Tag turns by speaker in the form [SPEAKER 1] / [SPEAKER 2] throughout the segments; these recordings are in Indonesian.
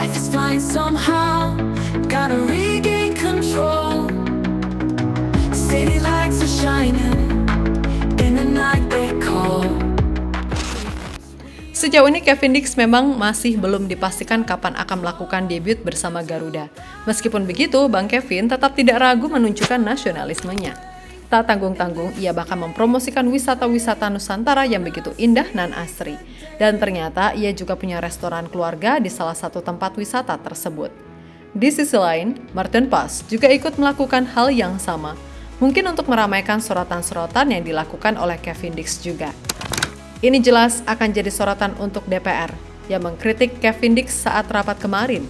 [SPEAKER 1] life is fine somehow. Gotta regain control. City lights are shining in the night they call.
[SPEAKER 2] Sejauh ini Kevin Dix memang masih belum dipastikan kapan akan melakukan debut bersama Garuda. Meskipun begitu, Bang Kevin tetap tidak ragu menunjukkan nasionalismenya. Tak tanggung-tanggung, ia bahkan mempromosikan wisata-wisata Nusantara yang begitu indah dan asri. Dan ternyata ia juga punya restoran keluarga di salah satu tempat wisata tersebut. Di sisi lain, Martin Paz juga ikut melakukan hal yang sama. Mungkin untuk meramaikan sorotan-sorotan yang dilakukan oleh Kevin Dix juga. Ini jelas akan jadi sorotan untuk DPR yang mengkritik Kevin Dix saat rapat kemarin,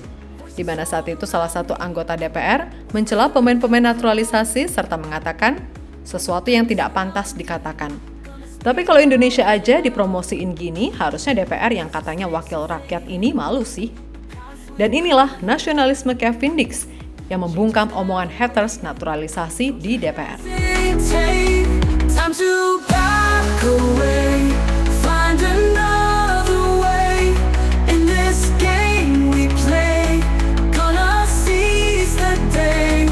[SPEAKER 2] di mana saat itu salah satu anggota DPR mencela pemain-pemain naturalisasi serta mengatakan sesuatu yang tidak pantas dikatakan. Tapi kalau Indonesia aja dipromosiin gini, harusnya DPR yang katanya wakil rakyat ini malu sih. Dan inilah nasionalisme Kevin Dix yang membungkam omongan haters naturalisasi di DPR.
[SPEAKER 1] Time to back away. Find another way in this game we play. Gonna seize the day.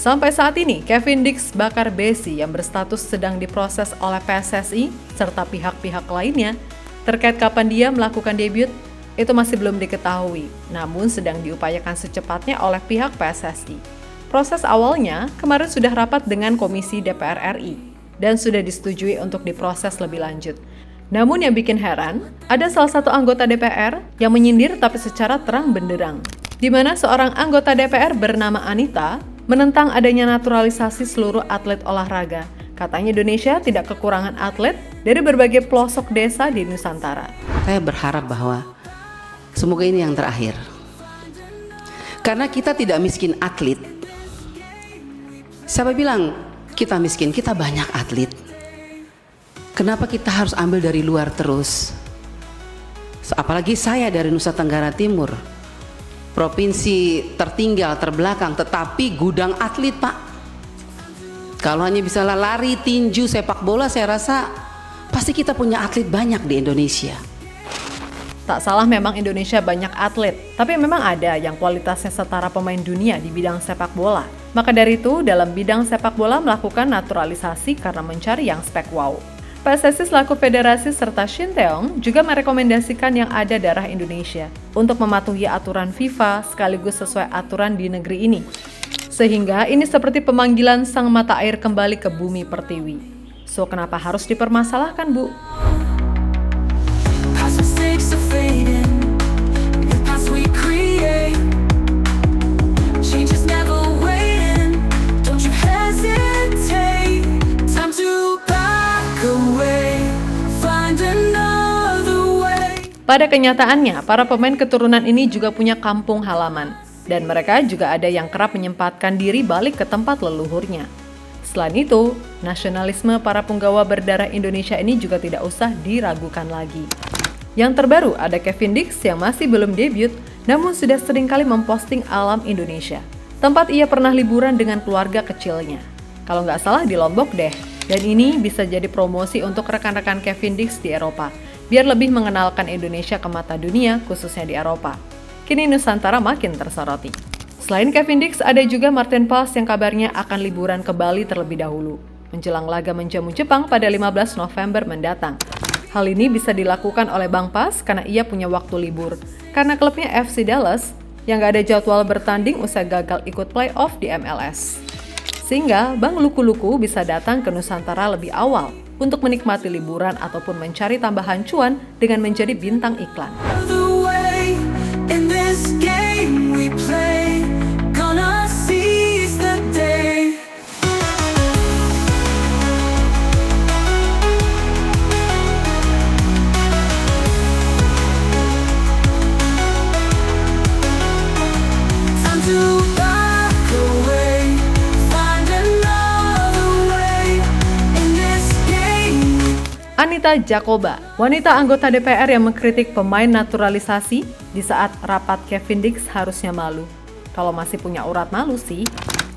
[SPEAKER 2] Sampai saat ini, Kevin Dix bakar besi yang berstatus sedang diproses oleh PSSI serta pihak-pihak lainnya terkait kapan dia melakukan debut itu masih belum diketahui, namun sedang diupayakan secepatnya oleh pihak PSSI. Proses awalnya kemarin sudah rapat dengan Komisi DPR RI dan sudah disetujui untuk diproses lebih lanjut. Namun yang bikin heran, ada salah satu anggota DPR yang menyindir tapi secara terang benderang, di mana seorang anggota DPR bernama Anita menentang adanya naturalisasi seluruh atlet olahraga. Katanya Indonesia tidak kekurangan atlet dari berbagai pelosok desa di Nusantara.
[SPEAKER 3] Saya berharap bahwa semoga ini yang terakhir. Karena kita tidak miskin atlet. Siapa bilang kita miskin? Kita banyak atlet. Kenapa kita harus ambil dari luar terus? Apalagi saya dari Nusa Tenggara Timur, provinsi tertinggal, terbelakang, tetapi gudang atlet, Pak. Kalau hanya bisa lari, tinju, sepak bola, saya rasa pasti kita punya atlet banyak di Indonesia.
[SPEAKER 2] Tak salah memang Indonesia banyak atlet, tapi memang ada yang kualitasnya setara pemain dunia di bidang sepak bola. Maka dari itu, dalam bidang sepak bola melakukan naturalisasi karena mencari yang spek wow. PSSI selaku federasi serta Shin Tae-yong juga merekomendasikan yang ada darah Indonesia untuk mematuhi aturan FIFA sekaligus sesuai aturan di negeri ini. Sehingga ini seperti pemanggilan sang mata air kembali ke bumi pertiwi. So kenapa harus dipermasalahkan, Bu?
[SPEAKER 1] Past mistakes are fading. The past we create. Change is never waiting. Don't you hesitate. Time to back away. Find another way.
[SPEAKER 2] Pada kenyataannya, para pemain keturunan ini juga punya kampung halaman. Dan mereka juga ada yang kerap menyempatkan diri balik ke tempat leluhurnya. Selain itu, nasionalisme para punggawa berdarah Indonesia ini juga tidak usah diragukan lagi. Yang terbaru ada Kevin Dix yang masih belum debut, namun sudah seringkali memposting alam Indonesia. Tempat ia pernah liburan dengan keluarga kecilnya. Kalau nggak salah di Lombok deh. Dan ini bisa jadi promosi untuk rekan-rekan Kevin Dix di Eropa, biar lebih mengenalkan Indonesia ke mata dunia, khususnya di Eropa. Kini Nusantara makin tersoroti. Selain Kevin Dix, ada juga Martin Paz yang kabarnya akan liburan ke Bali terlebih dahulu, menjelang laga menjamu Jepang pada 15 November mendatang. Hal ini bisa dilakukan oleh Bang Paz karena ia punya waktu libur, karena klubnya FC Dallas yang gak ada jadwal bertanding usai gagal ikut playoff di MLS. Sehingga Bang Luku-Luku bisa datang ke Nusantara lebih awal untuk menikmati liburan ataupun mencari tambahan cuan dengan menjadi bintang iklan.
[SPEAKER 1] Another way in this game we play. Gonna seize the day. Time to back away. Find another way in this game.
[SPEAKER 2] Anita Jakoba, wanita anggota DPR yang mengkritik pemain naturalisasi di saat rapat Kevin Dix harusnya malu. Kalau masih punya urat malu sih.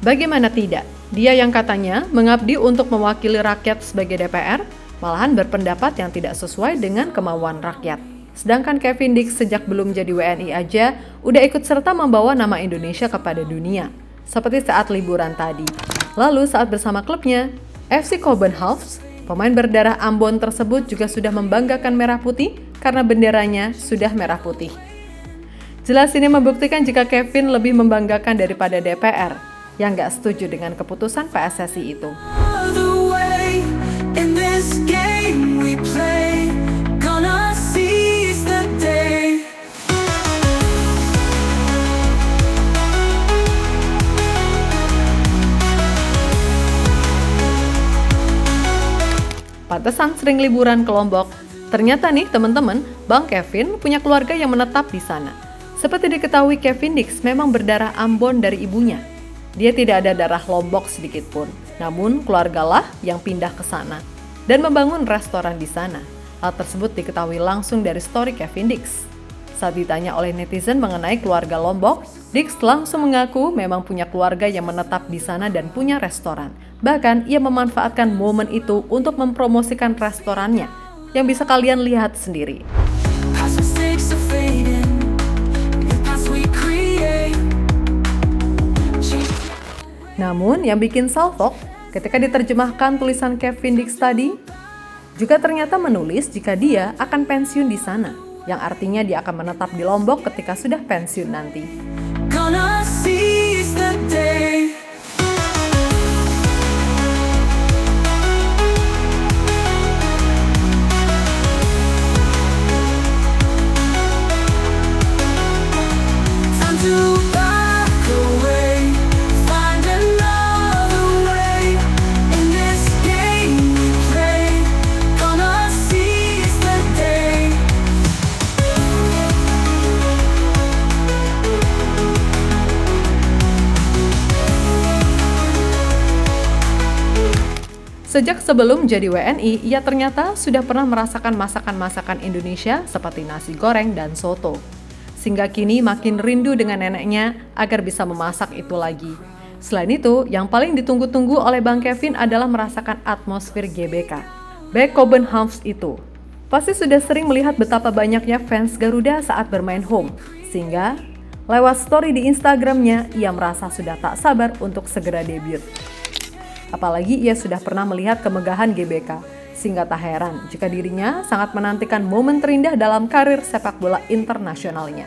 [SPEAKER 2] Bagaimana tidak? Dia yang katanya mengabdi untuk mewakili rakyat sebagai DPR, malahan berpendapat yang tidak sesuai dengan kemauan rakyat. Sedangkan Kevin Dix sejak belum jadi WNI aja, udah ikut serta membawa nama Indonesia kepada dunia. Seperti saat liburan tadi. Lalu saat bersama klubnya, FC Copenhagen, pemain berdarah Ambon tersebut juga sudah membanggakan merah putih karena benderanya sudah merah putih. Jelas ini membuktikan jika Kevin lebih membanggakan daripada DPR yang gak setuju dengan keputusan PSSI itu. Pantesan sering liburan ke Lombok. Ternyata nih teman-teman, Bang Kevin punya keluarga yang menetap di sana. Seperti diketahui, Kevin Dix memang berdarah Ambon dari ibunya. Dia tidak ada darah Lombok sedikit pun. Namun keluargalah yang pindah ke sana dan membangun restoran di sana. Hal tersebut diketahui langsung dari story Kevin Dix. Saat ditanya oleh netizen mengenai keluarga Lombok, Dix langsung mengaku memang punya keluarga yang menetap di sana dan punya restoran. Bahkan ia memanfaatkan momen itu untuk mempromosikan restorannya, yang bisa kalian lihat sendiri. Namun yang bikin salfok, ketika diterjemahkan tulisan Kevin Dix tadi, juga ternyata menulis jika dia akan pensiun di sana, yang artinya dia akan menetap di Lombok ketika sudah pensiun nanti. Sejak sebelum jadi WNI, ia ternyata sudah pernah merasakan masakan-masakan Indonesia seperti nasi goreng dan soto. Sehingga kini makin rindu dengan neneknya agar bisa memasak itu lagi. Selain itu, yang paling ditunggu-tunggu oleh Bang Kevin adalah merasakan atmosfer GBK, Back Copenhagen itu. Pasti sudah sering melihat betapa banyaknya fans Garuda saat bermain home. Sehingga, lewat story di Instagramnya, ia merasa sudah tak sabar untuk segera debut. Apalagi ia sudah pernah melihat kemegahan GBK, sehingga tak heran jika dirinya sangat menantikan momen terindah dalam karir sepak bola internasionalnya.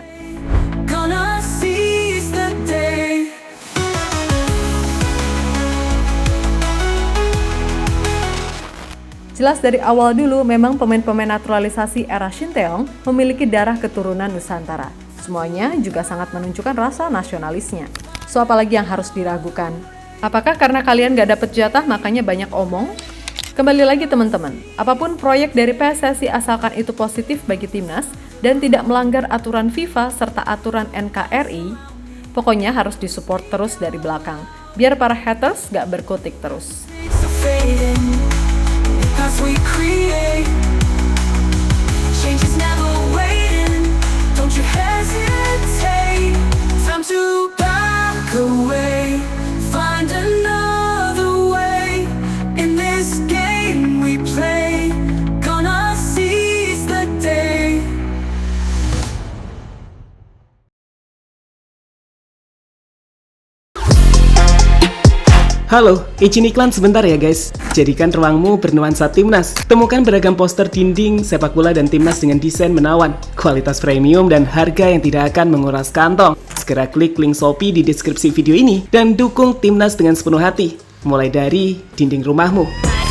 [SPEAKER 2] Jelas dari awal dulu memang pemain-pemain naturalisasi era Shin Tae-yong memiliki darah keturunan Nusantara. Semuanya juga sangat menunjukkan rasa nasionalisnya. So apalagi yang harus diragukan? Apakah karena kalian gak dapet jatah makanya banyak omong? Kembali lagi teman-teman, apapun proyek dari PSSI asalkan itu positif bagi timnas dan tidak melanggar aturan FIFA serta aturan NKRI, pokoknya harus disupport terus dari belakang, biar para haters gak berkutik terus.
[SPEAKER 1] Find another way in this game we play. Gonna seize the day.
[SPEAKER 4] Halo, izin iklan sebentar ya guys. Jadikan ruangmu bernuansa timnas. Temukan beragam poster dinding, sepak bola dan timnas dengan desain menawan, kualitas premium dan harga yang tidak akan menguras kantong. Segera klik link Shopee di deskripsi video ini dan dukung timnas dengan sepenuh hati. Mulai dari dinding rumahmu.